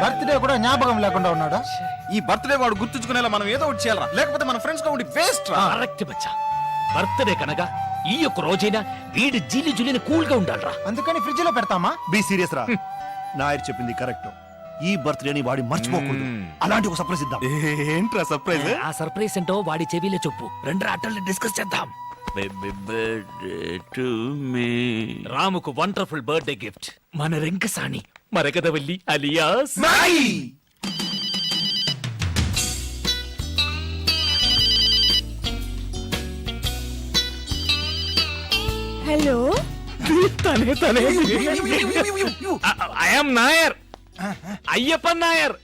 Birthday కూడా జ్ఞాపకం లేకుండా ఉన్నాడు. ఈ బర్త్డే వాడు గుర్తుంచుకునేలా మనం ఏదో ఒకటి చేయాలరా, లేకపోతే మన ఫ్రెండ్స్ గా ఉండి వేస్ట్ రా. కరెక్ట్ బచ్చా. బర్త్డే కనుక ఈ యొక్క రోజైనా వీడి జీలి జులిని కూల్ గా ఉండాలరా. అందుకని ఫ్రిడ్జ్ లో పెడతామా? బీ సీరియస్ రా. నాయర్ చెప్పింది కరెక్ట్. ఈ బర్త్డేని వాడి మర్చిపోకూడదు. అలాంటి ఒక సర్ప్రైజ్ ఇద్దాం. ఏంట్రా సర్ప్రైజ్? ఆ సర్ప్రైజ్ ఏంటో వాడి చెవిలో చెప్పు. రెండు ఆటల్ని డిస్కస్ చేద్దాం. రాముకు వండర్ఫుల్ బర్త్డే గిఫ్ట్ మన రింకసాని మరకదవల్లి అలియాస్ హలో, తనే తనే ఐఎమ్ నాయర్, అయ్యప్పన్ నాయర్.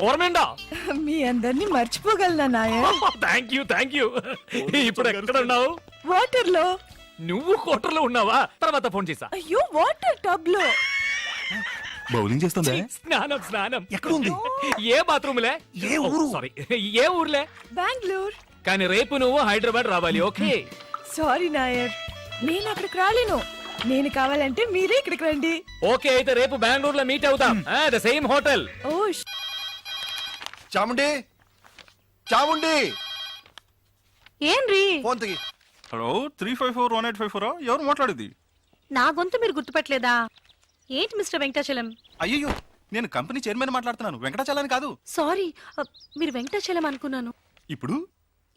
ఓర్మేండా? మీ అందరినీ మర్చిపోగలనా నాయర్? Thank you. ఇప్పుడు ఎక్కడ ఉన్నావు? వాటర్ లో. నువ్వు కోటర్లో ఉన్నావా? తర్వాత ఫోన్ చేసా. అయ్యో, వాటర్ టబ్ లో. బౌలింగ్ చేస్తుందా? స్నానం. ఎక్కడుంది? ఏ బాత్రూమ్లే? ఏ ఊరు? సారీ, ఏ ఊర్లే? బెంగళూరు. కానీ రేపు నువ్వు హైదరాబాద్ రావాలి. ఓకే? సారీ నాయర్, నేను అక్కడికి రాలేను. నేను కావాలంటే మీరే ఇక్కడికి రండి. ఓకే, అయితే రేపు బెంగళూరులో మీట్ అవుతాం. The same hotel. ఓ చాముండి, చాముండి, ఏంరి? ఫోన్ తిగి. హలో, 3541854 ఎవరు మాట్లాడేది? నా గొంతు మీరు గుర్తుపట్టలేదా? ఏంటి మిస్టర్ వెంకటాచలం? అయ్యో, నేను కంపెనీ చైర్మన్ మాట్లాడుతున్నాను, వెంకటాచలాని కాదు. సారీ, మీరు వెంకటాచలం అనుకున్నాను. ఇప్పుడు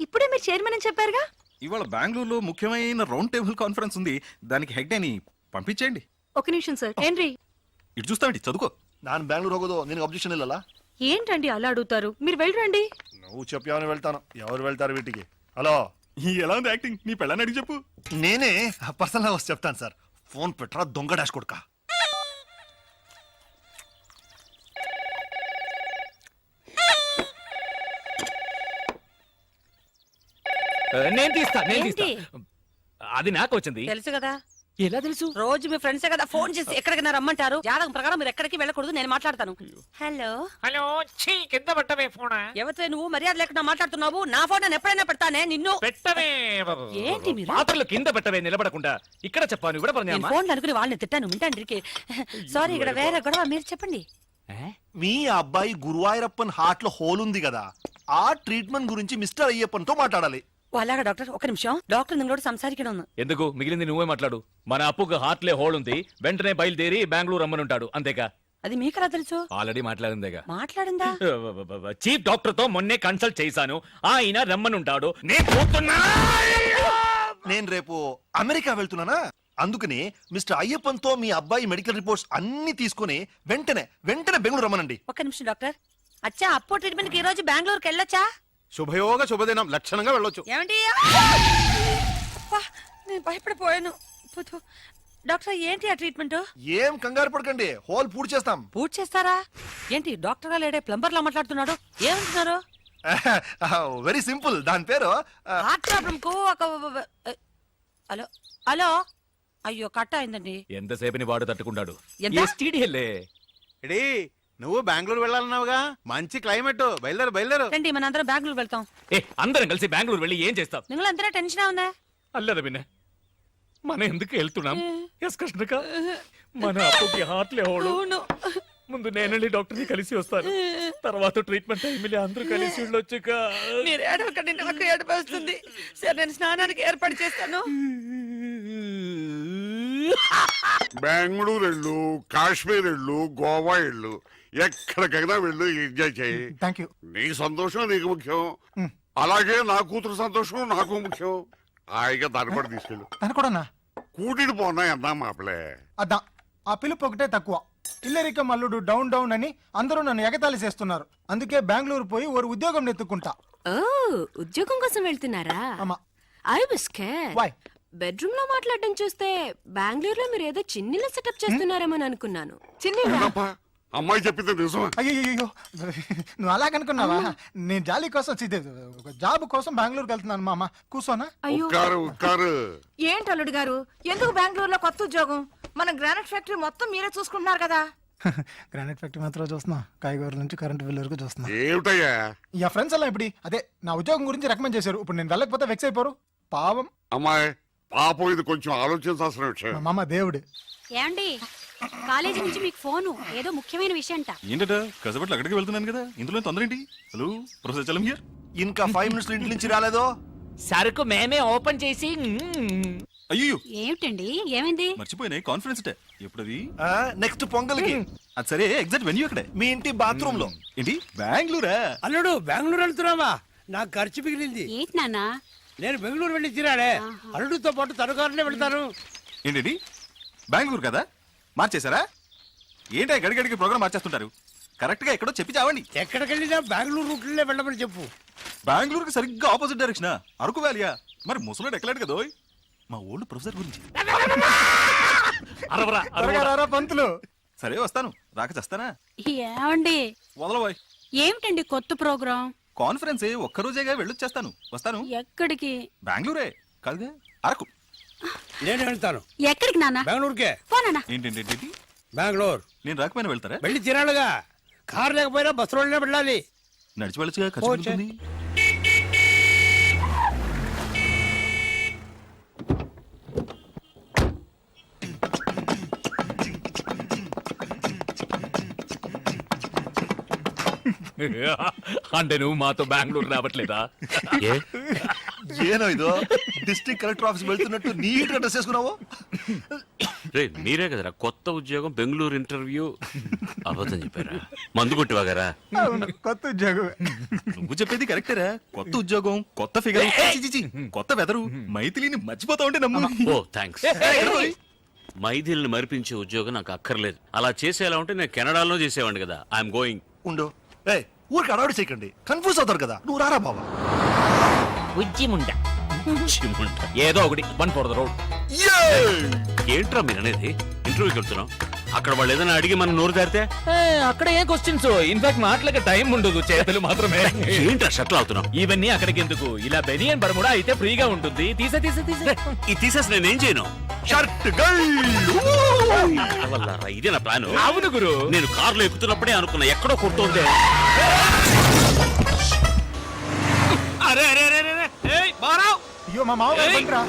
ఇప్పుడే మీరు చైర్మన్ అని చెప్పారుగా. ఇవాళ బెంగళూరులో ముఖ్యమైన రౌండ్ టేబుల్ కాన్ఫరెన్స్ ఉంది, దానికి హెడ్ అని పంపించేయండి. ఒక నిమిషం సార్. ఏంటి ఇటు చూస్తామండి, చదువుకో. ನಾನು ಬ್ಯಾಂಗ್ಳೂರ್ ಹೋಗೋದು ನಿನಗೆ ಅಬ್ಜೆಕ್ಷನ್ ಇಲ್ಲಲ್ಲ? ఏంటండి అలా అడుగుతారు? మీరు వెళ్ళరండి. నువ్వు చెప్పావని వెళ్తాను. ఎవరు వెళ్తారు వీటికి? హలో, ఎలా ఉంది యాక్టింగ్? నీ పెళ్ళని అడిగి చెప్పు. నేనే పర్సనల్ గా వచ్చి చెప్తాను సార్. ఫోన్ పెట్టరా దొంగ డాష్ కొడుక. నేను తీస్తా. ఏంటి? అది నాకు వచ్చింది. తెలుసు కదా, ఎలా తెలుసు? రోజు మీ ఫ్రెండ్సే కదా ఫోన్ చేసి ఎక్కడికైనా రమ్మంటారు. జాతకం ప్రకారం మీరు ఎక్కడికి వెళ్ళకూడదు, నేను మాట్లాడతాను. హలో హలో, కింద పెట్టవే ఫోన్. ఎవరితో నువ్వు మర్యాద లేకుండా మాట్లాడుతున్నావు? నా ఫోన్ నేను ఎప్పుడైనా పెడతానే నిన్ను. పెట్టవే. ఏంటి మీరు? పాత్రలు కింద పెట్టవే, నిలబడకుండా. ఇక్కడ చెప్పాను, ఇక్కడ నేను ఫోన్ అనుకుని వాళ్ళని తిట్టాను. వింటాండ్రికి. సారీ, ఇక్కడ వేరే గొడవ. మీరు చెప్పండి. మీ అబ్బాయి గురువాయూరప్పన్ హార్ట్ లో హోల్ ఉంది కదా, ఆ ట్రీట్మెంట్ గురించి మిస్టర్ అయ్యప్పన్ తో మాట్లాడాలి. అలాగా డాక్టర్, ఒక నిమిషం. డాక్టర్ నిങ്ങളోട് సంസാരിക്കണം. ఎందుకు? మిగిలింది నువ్వే మాట్లాడు. మన అప్పుకు హార్ట్లే హోల్ ఉంది, వెంటనే బయలుదేరి బెంగళూరు రమ్మనుంటాడు. అంతేగా? అది మీకెలా తెలుసు? ఆల్రెడీ మాట్లాడిందేగా. మాట్లాడిందా? చీఫ్ డాక్టర్ తో మొన్నే కన్సల్ట్ చేశాను, ఆయన రమ్మనుంటాడు. నేను పోతున్నా. నేను రేపు అమెరికా వెళ్తున్నానా, అందుకని మిస్టర్ అయ్యప్పన్ తో మీ అబ్బాయి మెడికల్ రిపోర్ట్స్ అన్ని తీసుకుని వెంటనే బెంగళూరు రమ్మనండి. ఒక నిమిషం డాక్టర్. అచ్చా, అప్పో ట్రీట్మెంట్ కి ఈ రోజు బెంగళూరుకి వెళ్ళొచ్చా? శుభయోగ శుభదినం, లక్షణంగా వెళ్ళొచ్చు. ఏమండి? నేను భయపడిపోయాను. డాక్టర్, ఏంటి ఆ ట్రీట్మెంట్? ఏం కంగారు పడకండి, హోల్ పూర్తి చేస్తాం. పూర్తి చేస్తారా? ఏంటి డాక్టర్ గా లేడే ప్లంబర్ లా మాట్లాడుతున్నాడు? ఏమంటున్నారు? వెరీ సింపుల్, దాని పేరు హార్ట్ ప్రాబ్లం కు ఒక హలో హలో. అయ్యో, కట్ అయిందండి. ఎంతసేపని వాడు తట్టుకుంటాడు. ఎంత? STD-లే. ఎడీ, నువ్వు బెంగళూరు వెళ్ళాలన్నావుగా, మంచి క్లైమేట్, బయలుదేరు. రండి, మనందరం బెంగళూరు వెళ్తాం. అందరం కలిసి బెంగళూరు వెళ్ళి ఏం చేస్తాం? నిങ്ങളందరూ టెన్షన్ ఉందా? అల్లదా విన్న, మనం ఎందుకు వెళ్తున్నాం? ఎస్ కృష్ణక, మన అప్పుకి హార్ట్లే హోడు. ముందు నేనండి డాక్టర్ ని కలిసి వస్తాను, తర్వాత ట్రీట్మెంట్ టైంలో అందరూ కలిసి వెళ్ళొచ్చుక. మీరు ఏడవకండి, నాకు ఏడుపు వస్తుంది. సరే, నేను స్నానానికి ఏర్పాటు చేస్తాను. బెంగళూరు వెళ్ళు, కాశ్మీర్ వెళ్ళు, గోవా వెళ్ళు, ఎక్కడికైనా వెళ్ళు, ఎంజాయ్ చేయి. Thank you. నీ సంతోషం నీకు ముఖ్యం, అలాగే నా కూతురు సంతోషం నాకు ముఖ్యం. హాయిగా దాన్ని కూడా తీసుకెళ్ళు. తను కూడా కూటిని పోనా అన్నా మాపలే. అద్దా, ఆ పిలుపు ఒకటే తక్కువ. ఇల్లరిక మల్లుడు డౌన్ డౌన్ అని అందరూ నన్ను ఎగతాళి చేస్తున్నారు. అందుకే బెంగళూరు పోయి ఓ ఉద్యోగం నెత్తుకుంటా. ఓ, ఉద్యోగం కోసం వెళ్తున్నారా? అమ్మా, I was scared. Why? Bedroom లో మాట్లాడడం చూస్తే బెంగళూరులో మీరు ఏదో చిన్నిల సెటప్ చేస్తున్నారేమో అనుకున్నాను. ఏంటప్పా, అమ్మాయి చెప్పింది నిజమా? అయ్యో, నువ్వు అలాగనుకున్నావా? నేను జాలీ కోసం ఒక జాబ్ కోసం బెంగళూరుకి వెళ్తున్నాను. మామ కూర్చోనా? ఉక్కారు. ఏంటి అల్లుడు గారు, ఎందుకు బెంగళూరులో కొత్త ఉద్యోగం? మన గ్రానైట్ ఫ్యాక్టరీ మొత్తం మీరే చూసుకుంటున్నారు కదా. గ్రానైట్ ఫ్యాక్టరీ మాత్రం చూస్తున్నా, కాయగూరల నుంచి కరెంట్ బిల్ వరకు చూస్తున్నా. ఏమిటయ్యా? యా ఫ్రెండ్స్ అలా ఇప్పుడు అదే నా ఉద్యోగం గురించి రికమెండ్ చేశారు. ఇప్పుడు నేను వెళ్ళకపోతే వెక్స్ అయిపోరు. పాపం అమ్మాయి, పాపం ఇది కొంచెం ఆలోచించాల్సిన విషయం. మామ దేవుడు. ఏమండి, కాలేజీ నుంచి మీకు ఫోను ఏదో ముఖ్యమైన విషయం అంట. ఏంటట కసపట్లు అక్కడికి వెళ్తున్నాను కదా, ఇందులో తొందర ఏంటి? Hello professor Chalam here. ఇంకా 5 మినిట్స్ ఇంటి నుంచి రాలేదో? సరుకు మేమే ఓపెన్ చేసి అయ్యో ఏమిటండి ఏమైంది? మర్చిపోయినాయి, కాన్ఫరెన్స్ డే ఎప్పుడది? నెక్స్ట్ పొంగల్కి అది సరే, ఎగ్జాక్ట్ వెన్యూ అక్కడే మీ ఇంటి బాత్రూమ్ లో. ఏంటి బెంగళూరా? అల్లుడు బెంగళూరు వెళ్తున్నావా? నాకు ఖర్చు మిగిలింది. ఏంటి నాన్న? నేను బెంగళూరు వెళ్ళి తిరాడే. అల్లుడితో పాటు తనుకారులే వెళ్తాను. ఏంటి బెంగళూరు కదా, మార్చేశారా? ఏంటి గడిగడికి ప్రోగ్రామ్ మార్చేస్తుంటారు? కరెక్ట్ గా ఎక్కడో చెప్పి చావండి. ఎక్కడికి వెళ్ళినా బెంగళూరు రూట్లే వెళ్ళమని చెప్పు. బెంగళూరుకి సరిగ్గా ఆపోజిట్ డైరెక్షన్, అరకు వ్యాలియా? మరి ముసలాడు ఎక్కలేడు కదా మా ఓల్డ్ ప్రొఫెసర్ గురించి. అరవరా త్వరగా రారా పంతులు. సరే వస్తాను, రాక చేస్తానా? ఏమండి వదలబోయ్. ఏమిటండి కొత్త ప్రోగ్రాం? కాన్ఫరెన్స్ ఒక్కరోజేగా వెళ్ళొచ్చేస్తాను. వస్తాను. ఎక్కడికి? బెంగళూరే కాదుగా, అరకు. నేను వెళ్తాను. ఎక్కడికి నాన్న? బెంగళూరుకే. పోనా? ఏంటి బెంగళూరు నేను రాకపోయినా వెళ్తారా? వెళ్ళి తిరాడుగా. కారు లేకపోయినా బస్సులోనే వెళ్ళాలి. నడిచి వెళ్ళొచ్చుగా, ఖర్చు ఓకే. ఉంటుంది. అంటే నువ్వు మాతో బెంగళూరు రావట్లేదా? ఏనో ఇదో డిస్ట్రిక్ట్ కలెక్టర్ ఆఫీస్ వెళ్తున్నట్టు నీట్ గా డ్రెస్ చేసుకున్నావు. రే మీరే కదరా కొత్త ఉద్యోగం బెంగళూరు ఇంటర్వ్యూ అబద్ధం చెప్పారా? మందు కొట్టివాగారా? అవును, కొత్త ఉద్యోగం. నువ్వు చెప్పేది కరెక్టేరా. కొత్త ఉద్యోగం, కొత్త ఫిగర్, కొత్త వెదరు. మైథిలిని మర్చిపోతా ఉంటే నమ్ము. ఓ థ్యాంక్స్. మైథిల్ని మరిపించే ఉద్యోగం నాకు అక్కర్లేదు. అలా చేసేలా ఉంటే నేను కెనడాలో చేసేవాడిని కదా. I'm going. ఉండు ఊరికి అడవాడు చేయకండి, కన్ఫ్యూజ్ అవుతారు కదా. నువ్వు రారా బాబా. ఉజ్జిముండ ఏదో ఒకటి 1 ఫర్ ద రోడ్. ఏంట్రా మీరు అనేది? ఇంటర్వ్యూకి వెళ్తున్నాం, అక్కడ వాళ్ళు ఏదైనా అడిగి మనం నోరు దారితే అక్కడ ఏ క్వశ్చన్స్? ఇన్ఫాక్ట్ మాటలకి టైం ఉండదు, చేతులు మాత్రమే. ఏంట్రా షట్లు అవుతున్నాం? ఇవన్నీ అక్కడికి ఎందుకు? ఇలా బెనియన్ బర్ముడా అయితే ఫ్రీగా ఉంటుంది. తీసే ఇది తీసేసి నేనేం చేయను? షర్ట్ వల్లారా, ఇదే నా ప్లాన్. అవును గురు. నేను కారులో ఎక్కుతున్నప్పుడే అనుకున్నా ఎక్కడో కొడుతుంది. అరే అరే అరే అరే ఏయ్ బారావ్, అయ్యో మా మామగారు బండిరా.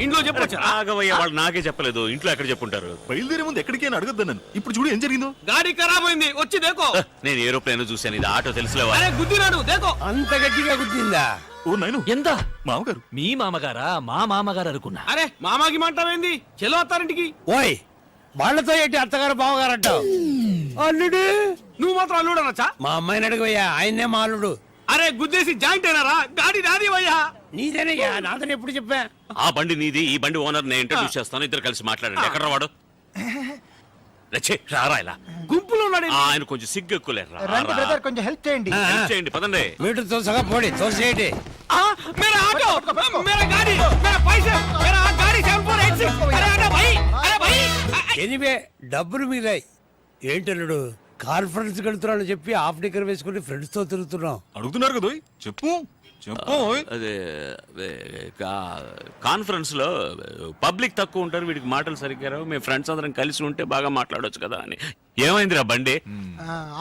ఇంట్లో చెప్పొచ్చు. ఆగవయ్య, వాళ్ళు నాకే చెప్పలేదు. ఇంట్లో ఎక్కడ చెప్పుంటారు? బయలుదేరే ముందు ఎక్కడికి అని అడగద్దు నన్ను. ఇప్పుడు చూడు ఏం జరిగిందో. గాడి ఖరాబ్ అయింది, వచ్చి దేకో. నేను ఏరోప్లేన్ చూశాను, ఇది ఆటో తెలుసులేవా? అరే గుద్దినాడు, దేకో. అంత గట్టిగా గుద్దిందా? ఓ నైను, ఎంత? మామగారు. మీ మామగారా? మా మామగారు అనుకున్నా. అరే మామాకి మాంటావేంది? చెలో అత్తారింటికి. ఓయ్, వాళ్ళతో ఏంటి అత్తగారు బావగారు అంటావు? అల్లుడు, నువ్వు మాత్రం అల్లుడు అనొచ్చా? మా అమ్మాయిని అడుగుయ్యా, ఆయన్నే మా అల్లుడు. అరే గుద్దేసి జాయింట్ అయినారా? గాడి నాది వయ్యా. నీదేనయ్యా, నాతో ఎప్పుడు చెప్పా? ఆ బండి నీది, ఈ బండి ఓనర్ నేను ఇంట్రడ్యూస్ చేస్తాను. ఇద్దరు కలిసి మాట్లాడండి. ఎక్కడ వాడు? రచ్చే రారా ఇలా. గుంపులో ఉన్నాడు. ఆయన కొంచెం సిగ్గు ఎక్కువలేరు. రండి బ్రదర్, కొంచెం హెల్ప్ చేయండి. చేయండి పదండి. మీటర్ తోసగా పోడి, తోసేయండి. मेरा ऑटो, मेरा गाड़ी, मेरा पैसे, मेरा गाड़ी 7486. अरे अरे भाई, अरे भाई. ఎనివే డబ్బులు మిగిలాయి. ఏంటల్లుడు, కాన్ఫరెన్స్ వెళ్తున్నాను చెప్పి హాఫ్ డిగ్గర్ వేసుకుని ఫ్రెండ్స్ తో తిరుగుతున్నాం. అడుగుతున్నారు కదా, చెప్పు చెప్పు. అదే కాన్ఫరెన్స్ లో పబ్లిక్ తక్కువ ఉంటారు, వీడికి మాటలు సరిగ్గా రావు. మేము ఫ్రెండ్స్ అందరం కలిసి ఉంటే బాగా మాట్లాడొచ్చు కదా అని. ఏమైందిరా బండి?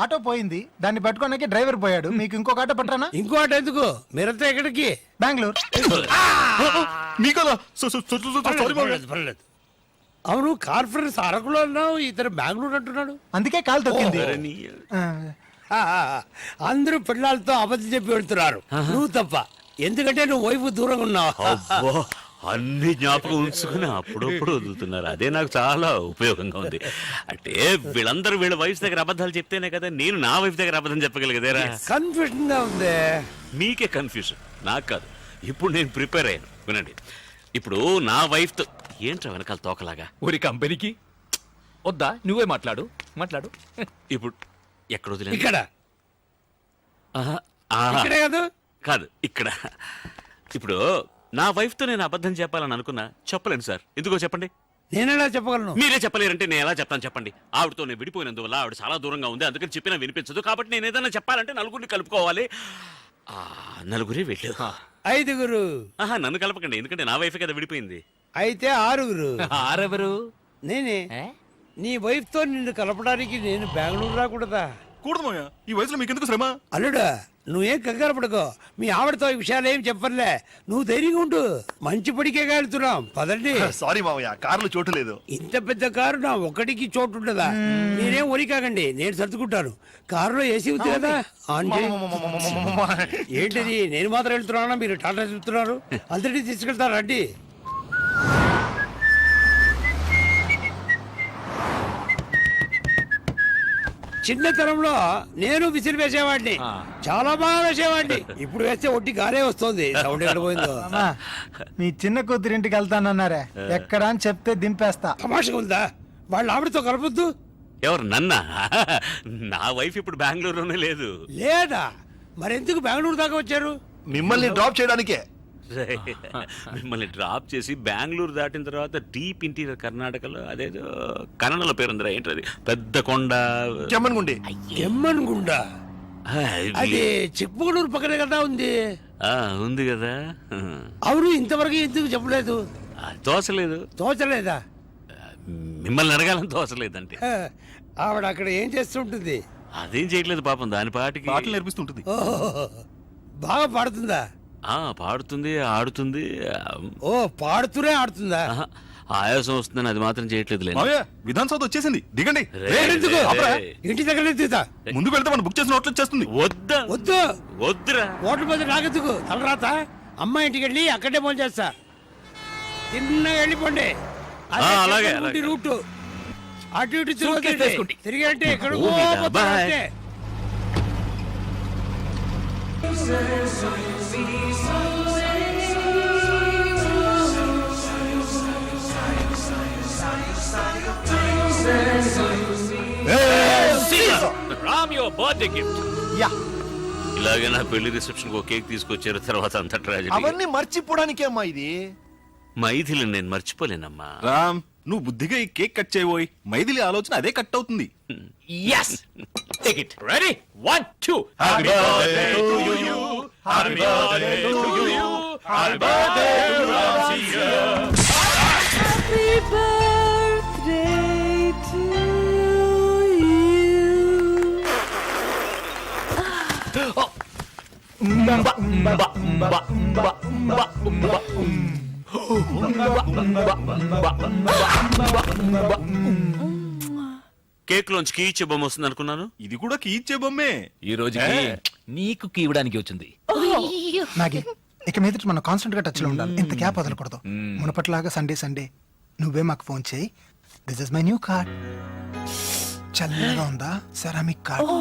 ఆటో పోయింది, దాన్ని పట్టుకోడానికి డ్రైవర్ పోయాడు. మీకు ఇంకొక ఆటో పట్టరానా? ఇంకో ఆట ఎందుకు? మీరంతా ఎక్కడికి? బెంగళూరు. మీకలా పర్లేదు, పర్లేదు. అవును, కాన్ఫరెన్స్ అరకులో అన్నావు, ఇతను బెంగళూరు అంటున్నాడు. అందుకే కాలు తొక్కింది. అందరూ పిల్లలతో అబద్ధం చెప్పి వెళ్తున్నారు, నువ్వు తప్ప. ఎందుకంటే నువ్వు వైపు దూరంగా ఉన్నావు. అబ్బో, అన్ని జ్ఞాపకం ఉంచుకుని అప్పుడప్పుడు వదులుతున్నారు. అదే నాకు చాలా ఉపయోగంగా ఉంది. అంటే వీళ్ళందరూ వీళ్ళ వైఫ్ దగ్గర అబద్ధాలు చెప్తేనే కదా నేను నా వైఫ్ దగ్గర అబద్ధం చెప్పగలిగేదేరా. కన్ఫ్యూజన్ గా ఉంది. మీకే కన్ఫ్యూజన్, నాకు కాదు. ఇప్పుడు నేను ప్రిపేర్ అయ్యాను, వినండి. ఇప్పుడు నా వైఫ్ తో ఏంట్రా వెనకాల తోకలాగా? ఊరి కంపెనీకి వద్దా? నువ్వే మాట్లాడు. ఇప్పుడు ఎక్కడ వదిలేదు? ఇక్కడ ఇక్కడే కాదు, కాదు ఇక్కడ. ఇప్పుడు నా వైఫ్ తో నేను అబద్ధం చెప్పాలని అనుకున్నా, చెప్పలేను సార్. ఎందుకో చెప్పండి. నేనెలా చెప్పగలను? మీరే చెప్పలేరంటే నేను ఎలా చెప్తాను చెప్పండి. ఆవిడతో నేను విడిపోయినందువల్ల ఆవిడ చాలా దూరంగా ఉంది, అందుకని చెప్పినా వినిపించదు. కాబట్టి నేను ఏదైనా చెప్పాలంటే నలుగురిని కలుపుకోవాలి. నలుగురే వెళ్ళు. 5గురు. నన్ను కలపకండి, ఎందుకంటే నా వైఫ్ కదా విడిపోయింది. అయితే 6గురు. ఆరెవరు? నేనే. నీ వైఫ్ తో నిన్ను కలపడానికి నేను బెంగళూరు రాకూడదా? కూడదు మాయా, ఈ వయసులో మీకెందుకు శ్రమ? అల్లుడా, నువ్వేం కంగారు పడుకో, మీ ఆవిడతో ఈ విషయాలు ఏం చెప్పర్లే. నువ్వు ధైర్యంగా ఉండు, మంచి పడికే వెళ్తున్నాం. పదండి. సారీ మావయ్య, కారులో చోటు లేదు. ఇంత పెద్ద కారు నా ఒక్కడికి చోటు ఉండదా? నేనేం ఒరి కాకండి, నేను సర్దుకుంటాను. కారులో ఏసీ ఉంది కదా, ఆన్ చేయి. ఏంటిది, నేను మాత్రం వెళ్తున్నానా, మీరు టాటా చెప్తున్నారు? అందరినీ తీసుకెళ్తారా రండి. చిన్నతనంలో నేను విసిరి వేసేవాడిని, చాలా బాగా వేసేవాడిని. ఇప్పుడు వేస్తే ఒట్టి గారే వస్తుంది. సౌండ్ ఎక్కడ పోయిందో. అమ్మా, మీ చిన్న కూతురింటికి వెళ్తానన్నారే, ఎక్కడ అని చెప్తే దింపేస్తా. తమాషగా ఉందా? వాళ్ళ ఆవిడతో కలపొద్దు. ఎవరు నన్నా? నా వైఫ్ ఇప్పుడు బెంగళూరులోనే లేదు. లేదా మరెందుకు బెంగళూరు దాకా వచ్చారు? మిమ్మల్ని డ్రాప్ చేయడానికే. మిమ్మల్ని డ్రాప్ చేసి బెంగళూరు దాటిన తర్వాత డీప్ ఇంటీరియర్ కర్ణాటకలో అదేదో కన్నడలో పేరుందిరా, ఏంటది, పెద్ద కొండ, చెమ్మన్గుండి. ఎమ్మన్గుండ అది చిక్మగళూరు పక్కనే కదా ఉంది. ఉంది కదా. అవును, ఇంతవరకు ఎందుకు చెప్పలేదు? తోసలేదు. తోచలేదా? మిమ్మల్ని అడగాలని తోసలేదంటే. ఆవిడ అక్కడ ఏం చేస్తుంటుంది? అదేం చేయట్లేదు పాపం, దాని పాటికి పాటలు నేర్పిస్తుంటుంది. ఓహో, బాగా పాడుతుందా? పాడుతుంది, ఆడుతుంది. ఓ, పాడుతూనే ఆడుతుందా? ఆయాసం వస్తుందని అది మాత్రం చేయట్లేదు. మావయ్య, విధాన్ సౌత్ వచ్చేసింది, దిగండి. ఎందుకు? ఇంటి దగ్గర దిగుతా. ముందుకు వెళ్తే మనం బుక్ చేసిన హోటల్ చేస్తుంది. వద్దా? వద్దు, వద్దురా. ఓట్ల మీద నాకెందుకు తలరాత? అమ్మ ఇంటికి వెళ్ళి అక్కడే ఫోన్ చేస్తా. తిన్నగా వెళ్ళిపోండి. అదే అలాగే, చెప్పుకుంటే అలాగే. రూటు అటు ఇటు Suitcase వేసుకోండి. తిరిగి అంటే ఎక్కడ ఓ, మీద, bye. Ram your birthday gift. Yeah, ఇలాగే నా పెళ్లి రిసెప్షన్ ఒక కేక్ తీసుకొచ్చారు, తర్వాత అంత ట్రాజెడీ. అవన్నీ మర్చిపోవడానికే అమ్మా ఇది. మైథిలి నేను మర్చిపోలేనమ్మా. రామ్, నువ్వు బుద్ధిగా ఈ కేక్ కట్ చేయబోయి మైథిలి ఆలోచన అదే కట్ అవుతుంది. Yes. Take it. Ready? 1, 2. Happy birthday to you. Happy birthday to you. Happy birthday to Ramsiya. Happy birthday to cake లోంచి కీ ఇచ్చే బొమ్మ వస్తుంది అనుకున్నాను. ఇది కూడా కీ ఇచ్చే బొమ్మే. ఈ రోజుకి నీకు కీవడానికి వచ్చింది. నాగి, ఇక మీదట మనం కాన్స్టెంట్ గా టచ్ లో ఉండాలి. ఇంత గ్యాప్ వదలకూడదు. మునపట్లాగా సండే సండే నువ్వే మాకు ఫోన్ చేయి. This is my new card. చల్లగా ఉందా? Ceramic card.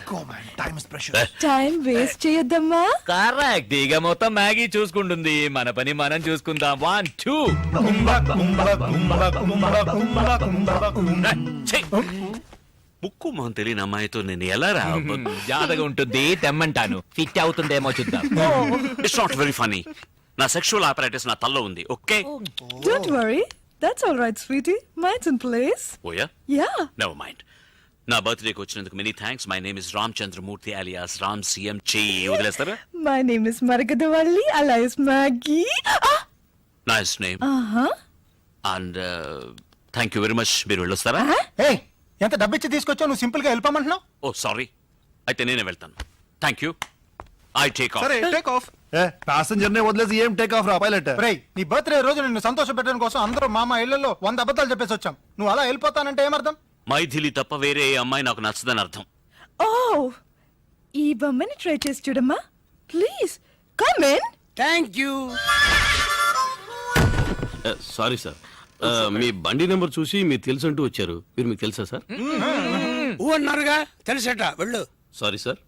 Go man, time is precious. Time waste చేయొద్దమ్మా. కరెక్ట్. ఇక మొత్తం మ్యాగీ చూసుకుంటుంది, మన పని మనం చూసుకుందాం. 1, 2. ముక్కు మొహం తెలియని అమ్మాయితో నేను ఎలా రా? జాతగా ఉంటుంది, తెమ్మంటాను. ఫిట్ అవుతుందేమో చూద్దాం. It's not very funny. నా సెక్షువల్ ఆపరేటర్స్ నా తల్లో ఉంది. Okay, Don't worry. That's all right, sweetie. Mine's in place. ఓయా, Yeah. Never mind. నా బర్త్డేకి వచ్చినందుకు many thanks. My name is Ram Chandramurthy alias Ram CM. చెయ్యి వదిలేస్తారా? My name is Margadavalli alias Maggie. Nice name. Uh-huh. And thank you very much. మీరు వెళ్ళొస్తారా? ఏయ్, ఎంత డబ్బిచ్చి తీసుకొచ్చావు? నువ్వు సింపుల్ గా వెళ్ళిపోమంటున్నావు. ఓ సారీ, అయితే నేనే వెళ్తాను. Thank you. I take off. సరే, టేక్ ఆఫ్. ప్యాసింజర్ నే వదిలేసి ఏం టేక్ ఆఫ్ రా పైలట్. రేయ్, నీ బర్త్డే రోజు నిన్ను సంతోష పెట్టడం కోసం అందరూ మామ ఇళ్లలో 100 అబద్ధాలు చెప్పేసి వచ్చాం. నువ్వు అలా వెళ్ళిపోతానంటే ఏమర్థం? మైథిలి తప్ప వేరే ఏ అమ్మాయి నాకు నచ్చదని అర్థం. Oh, ఈ బొమ్మని ట్రై చేసి చూడమ్మా. Please come in. Thank you. Sorry sir, మీ బండి నెంబర్ చూసి మీరు తెలుసంటూ వచ్చారు. మీరు మీకు తెలుసా సార్? ఊ అన్నారుగా, తెలుసట. వెళ్ళు. Sorry sir.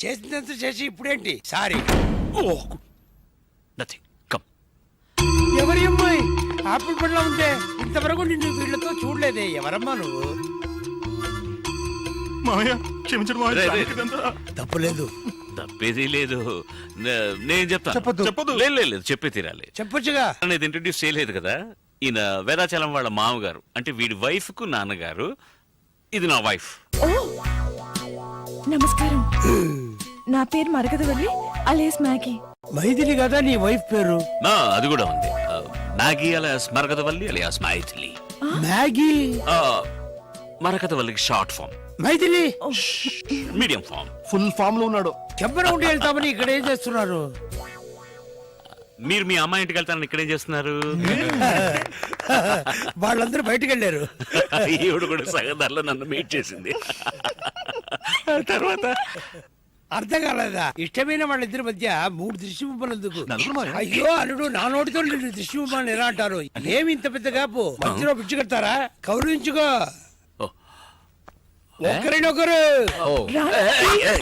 చేసినంత చేసి ఇప్పుడేంటి సారీ? Nothing, come. ఎవరి అమ్మాయి ఆపిల్ పండ్లో ఉంటే ఇంతవరకు నిన్ను వీళ్ళతో చూడలేదే. ఎవరమ్మా నువ్వు? మావయ్య, క్షమించండి మావయ్య. తప్పులేదు. తప్పేది లేదు. నేను చెప్తాను. చెప్పొద్దు. లేదు, చెప్పే తీరాలి. చెప్పొచ్చుగా. అనేది ఇంట్రడ్యూస్ చేయలేదు కదా. ఈయన వేదాచలం వాళ్ళ మామగారు, అంటే వీడి వైఫ్ కు నాన్నగారు. ఇది నా వైఫ్. నమస్కారం. నా పేరు మరగదవల్లి alias Maggie. మైథిలి కదా నీ వైఫ్ పేరు? అది కూడా ఉంది. Maggie alias Marakathavalli alias Mythili. Maggie. మరకతవల్లికి short form. Mythili medium form. Full form లో ఉన్నాడు. చెప్పన ఉండి వెళ్తామని ఇక్కడ ఏం చేస్తున్నారు? మీరు మీ అమ్మాయి ఇంటికి వెళ్తారని ఇక్కడేం చేస్తున్నారు? వాళ్ళందరూ బయటకు వెళ్ళారు. ఈవిడ కూడా సగదర్లో నన్ను మీట్ చేసింది. తర్వాత అర్థం కాలేదా? ఇష్టమైన వాళ్ళిద్దరి మధ్య 3 దృష్టి బొమ్మలు ఎందుకు? అయ్యో అల్లుడు, నా నోటితో నిన్ను దృష్టి బొమ్మలు ఎలా అంటారు? ఏమి ఇంత పెద్ద కాపు? మధ్యలో పిచ్చి కడతారా? కౌరించుకో. ఒకరినొకరు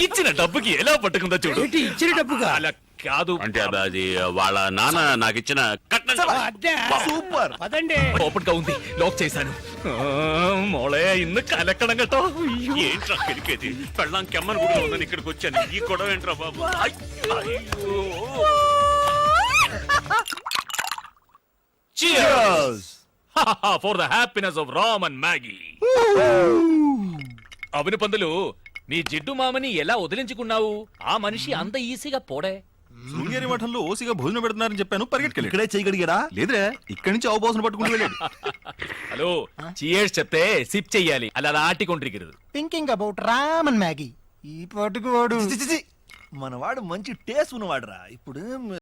ఇచ్చిన డబ్బుకి ఎలా పట్టుకుందో చూడు. ఏంటి ఇచ్చిన డబ్బుగా? అలా కాదు అంటే అది వాళ్ళ నాన్న నాకు ఇచ్చిన కట్నం. అద్దా. సూపర్. పదండి. ఓపెన్ గా ఉంది, లాక్ చేశాను. മോളെ ഇന്ന് കലക്കണം കേട്ടോ. ఏంట్రా కెలికేది? పెళ్ళాం కెమ్మని కూడా ఉందని ఇక్కడికి వచ్చాను. ఈ గొడవ ఏంట్రా బాబు? అయ్యో. Cheers for the happiness of Ram and Maggie. అవును పందులు, నీ జిడ్డు మామని ఎలా వదిలించుకున్నావు? ఆ మనిషి అంత ఈజీగా పోడే. శృంగేరి మఠంలో ఓసిగా భోజనం పెడుతున్నారని చెప్పాను, పరిగెట్టుకెళ్ళి. ఇక్కడే చేయగలిగాడా? లేదురే, ఇక్కడి నుంచి అవబోసన పట్టుకుంటూ వెళ్ళాడు. హలో, చియర్స్ చెప్తే సిప్ చెయ్యాలి, అలా ఆటికొండ్రిగిరదు. Thinking about Ram and Maggie. ఈ పాటుకు వాడు మనవాడు మంచి టేస్ట్ ఉన్నవాడురా. ఇప్పుడు